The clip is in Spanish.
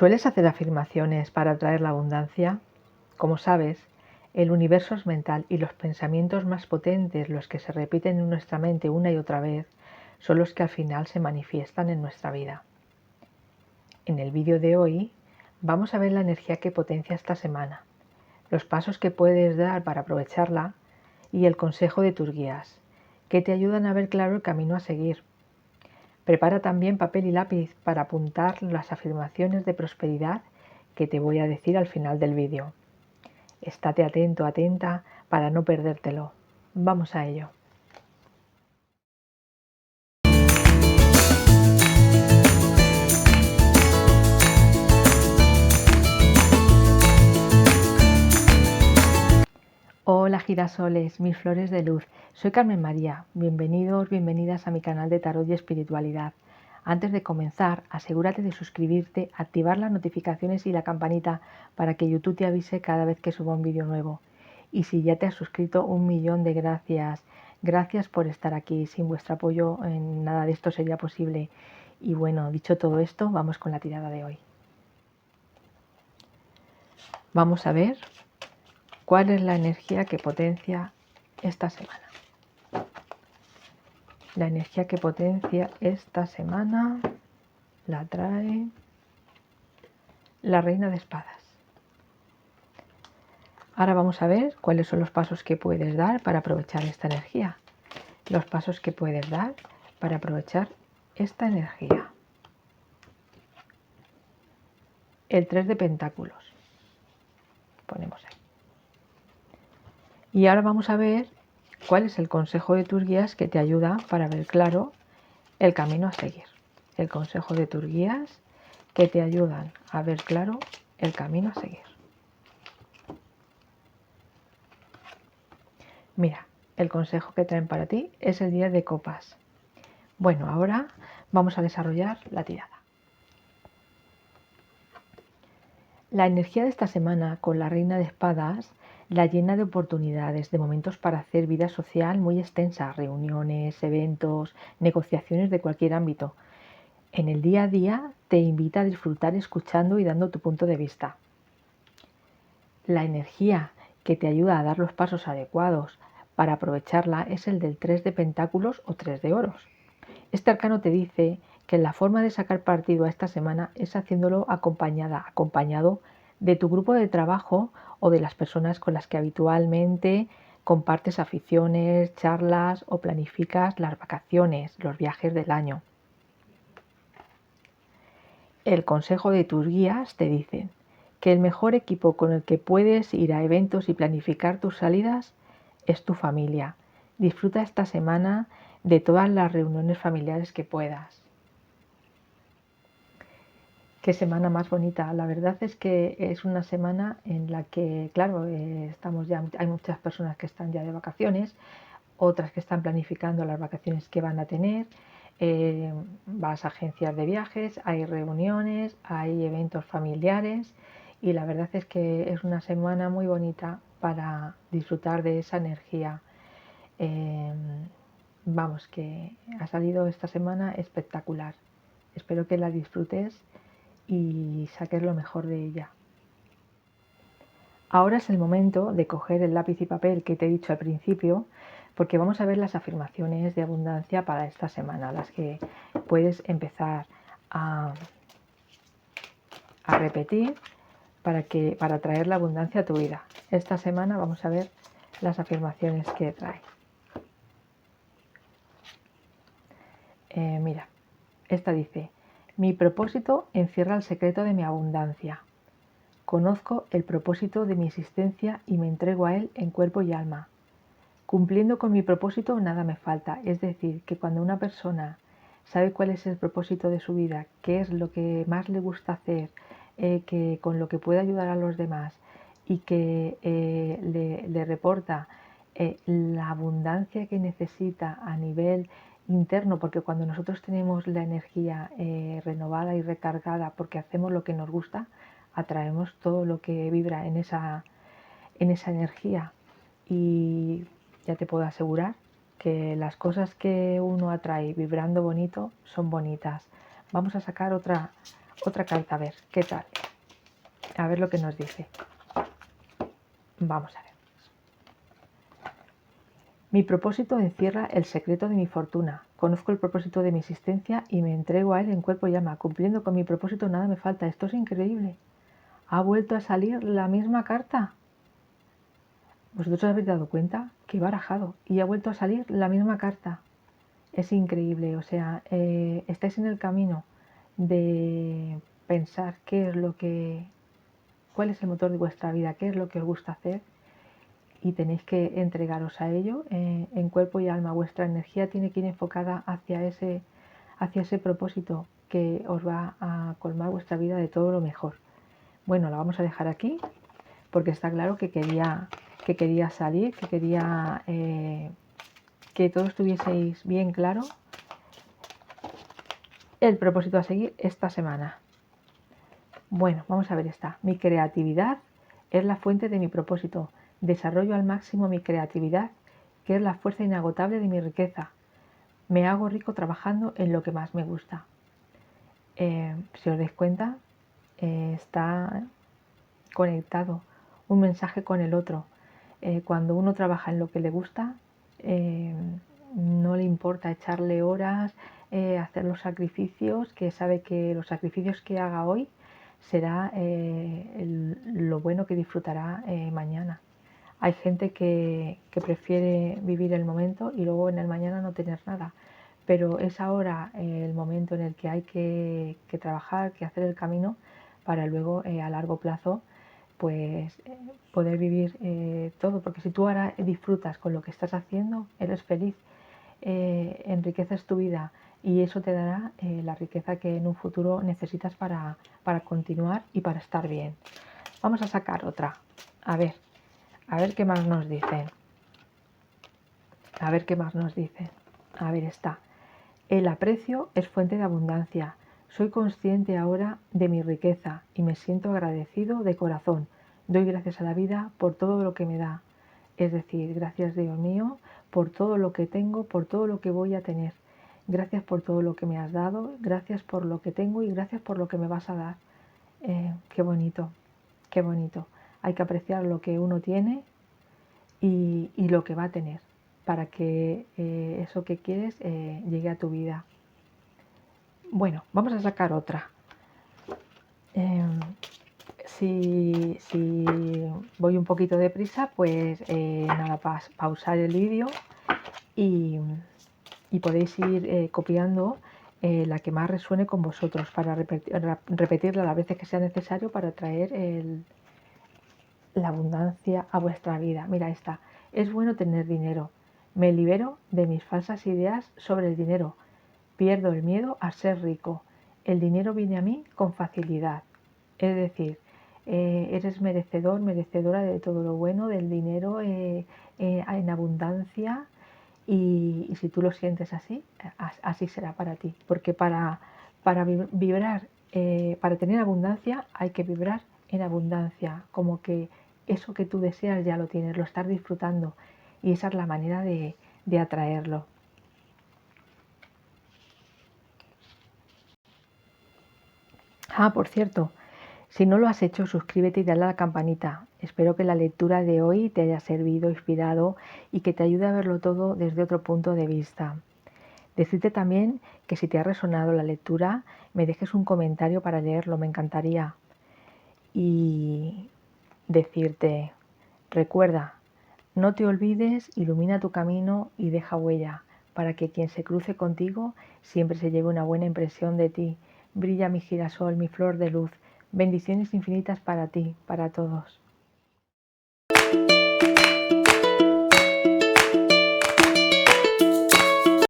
¿Sueles hacer afirmaciones para atraer la abundancia? Como sabes, el universo es mental y los pensamientos más potentes, los que se repiten en nuestra mente una y otra vez, son los que al final se manifiestan en nuestra vida. En el vídeo de hoy vamos a ver la energía que potencia esta semana, los pasos que puedes dar para aprovecharla y el consejo de tus guías, que te ayudan a ver claro el camino a seguir. Prepara también papel y lápiz para apuntar las afirmaciones de prosperidad que te voy a decir al final del vídeo. Estate atento, atenta para no perdértelo. Vamos a ello. Hola girasoles, mis flores de luz. Soy Carmen María. Bienvenidos, bienvenidas a mi canal de Tarot y Espiritualidad. Antes de comenzar, asegúrate de suscribirte, activar las notificaciones y la campanita para que YouTube te avise cada vez que suba un vídeo nuevo. Y si ya te has suscrito, 1.000.000 de gracias. Gracias por estar aquí. Sin vuestro apoyo nada de esto sería posible. Y bueno, dicho todo esto, vamos con la tirada de hoy. Vamos a ver cuál es la energía que potencia esta semana. La energía que potencia esta semana la trae la Reina de Espadas. Ahora vamos a ver cuáles son los pasos que puedes dar para aprovechar esta energía. Los pasos que puedes dar para aprovechar esta energía. El 3 de Pentáculos. Ponemos ahí. Y ahora vamos a ver cuál es el consejo de tus guías que te ayuda para ver claro el camino a seguir. El consejo de tus guías que te ayudan a ver claro el camino a seguir. Mira, el consejo que traen para ti es el 10 de copas. Bueno, ahora vamos a desarrollar la tirada. La energía de esta semana con la Reina de Espadas la llena de oportunidades, de momentos para hacer vida social muy extensa, reuniones, eventos, negociaciones de cualquier ámbito. En el día a día te invita a disfrutar escuchando y dando tu punto de vista. La energía que te ayuda a dar los pasos adecuados para aprovecharla es el del 3 de Pentáculos o 3 de Oros. Este arcano te dice que la forma de sacar partido a esta semana es haciéndolo acompañado de tu grupo de trabajo o de las personas con las que habitualmente compartes aficiones, charlas o planificas las vacaciones, los viajes del año. El consejo de tus guías te dicen que el mejor equipo con el que puedes ir a eventos y planificar tus salidas es tu familia. Disfruta esta semana de todas las reuniones familiares que puedas. Qué semana más bonita. La verdad es que es una semana en la que, claro, hay muchas personas que están ya de vacaciones, otras que están planificando las vacaciones que van a tener. Vas a agencias de viajes, hay reuniones, hay eventos familiares y la verdad es que es una semana muy bonita para disfrutar de esa energía. Vamos, que ha salido esta semana espectacular. Espero que la disfrutes y saques lo mejor de ella. Ahora es el momento de coger el lápiz y papel que te he dicho al principio, porque vamos a ver las afirmaciones de abundancia para esta semana, las que puedes empezar a repetir para traer la abundancia a tu vida. Esta semana vamos a ver las afirmaciones que trae. Mira, esta dice: mi propósito encierra el secreto de mi abundancia. Conozco el propósito de mi existencia y me entrego a él en cuerpo y alma. Cumpliendo con mi propósito nada me falta. Es decir, que cuando una persona sabe cuál es el propósito de su vida, qué es lo que más le gusta hacer, que con lo que puede ayudar a los demás y que le reporta la abundancia que necesita a nivel interno, porque cuando nosotros tenemos la energía renovada y recargada porque hacemos lo que nos gusta, atraemos todo lo que vibra en esa energía. Y ya te puedo asegurar que las cosas que uno atrae vibrando bonito son bonitas. Vamos a sacar otra Otra carta, a ver, ¿qué tal? A ver lo que nos dice. Vamos a ver. Mi propósito encierra el secreto de mi fortuna. Conozco el propósito de mi existencia y me entrego a él en cuerpo y alma. Cumpliendo con mi propósito nada me falta. Esto es increíble. Ha vuelto a salir la misma carta. ¿Vosotros os habéis dado cuenta? Que he barajado y ha vuelto a salir la misma carta. Es increíble. O sea, estáis en el camino de pensar cuál es el motor de vuestra vida, qué es lo que os gusta hacer, y tenéis que entregaros a ello en cuerpo y alma. Vuestra energía tiene que ir enfocada hacia ese propósito que os va a colmar vuestra vida de todo lo mejor. Bueno, la vamos a dejar aquí porque está claro que quería salir, que quería que todos estuvieseis bien claro el propósito a seguir esta semana. Bueno, vamos a ver esta. Mi creatividad es la fuente de mi propósito. Desarrollo al máximo mi creatividad, que es la fuerza inagotable de mi riqueza. Me hago rico trabajando en lo que más me gusta. Si os dais cuenta, está conectado un mensaje con el otro. Cuando uno trabaja en lo que le gusta, no le importa echarle horas, hacer los sacrificios, que sabe que los sacrificios que haga hoy será lo bueno que disfrutará mañana. Hay gente que prefiere vivir el momento y luego en el mañana no tener nada, pero es ahora el momento en el que hay que trabajar, que hacer el camino para luego a largo plazo pues poder vivir todo, porque si tú ahora disfrutas con lo que estás haciendo, eres feliz, enriqueces tu vida y eso te dará la riqueza que en un futuro necesitas para continuar y para estar bien. Vamos a sacar otra, a ver qué más nos dicen. A ver qué más nos dicen. A ver, está. El aprecio es fuente de abundancia. Soy consciente ahora de mi riqueza y me siento agradecido de corazón. Doy gracias a la vida por todo lo que me da. Es decir, gracias Dios mío por todo lo que tengo, por todo lo que voy a tener. Gracias por todo lo que me has dado, gracias por lo que tengo y gracias por lo que me vas a dar. Qué bonito, qué bonito. Hay que apreciar lo que uno tiene y lo que va a tener para que eso que quieres llegue a tu vida. Bueno, vamos a sacar otra. Si voy un poquito deprisa, pues nada, pausar el vídeo y podéis ir copiando la que más resuene con vosotros para repetirla las veces que sea necesario para traer la abundancia a vuestra vida. Mira esta. Es bueno tener dinero. Me libero de mis falsas ideas sobre el dinero. Pierdo el miedo a ser rico. El dinero viene a mí con facilidad. Es decir, eres merecedor, merecedora de todo lo bueno, del dinero en abundancia y si tú lo sientes así, así será para ti. Porque para vibrar, para tener abundancia hay que vibrar en abundancia, como que eso que tú deseas ya lo tienes, lo estás disfrutando y esa es la manera de atraerlo. Ah, por cierto, si no lo has hecho, suscríbete y dale a la campanita. Espero que la lectura de hoy te haya servido, inspirado y que te ayude a verlo todo desde otro punto de vista. Decirte también que si te ha resonado la lectura, me dejes un comentario para leerlo, me encantaría. Y decirte, recuerda, no te olvides, ilumina tu camino y deja huella, para que quien se cruce contigo siempre se lleve una buena impresión de ti. Brilla mi girasol, mi flor de luz. Bendiciones infinitas para ti, para todos.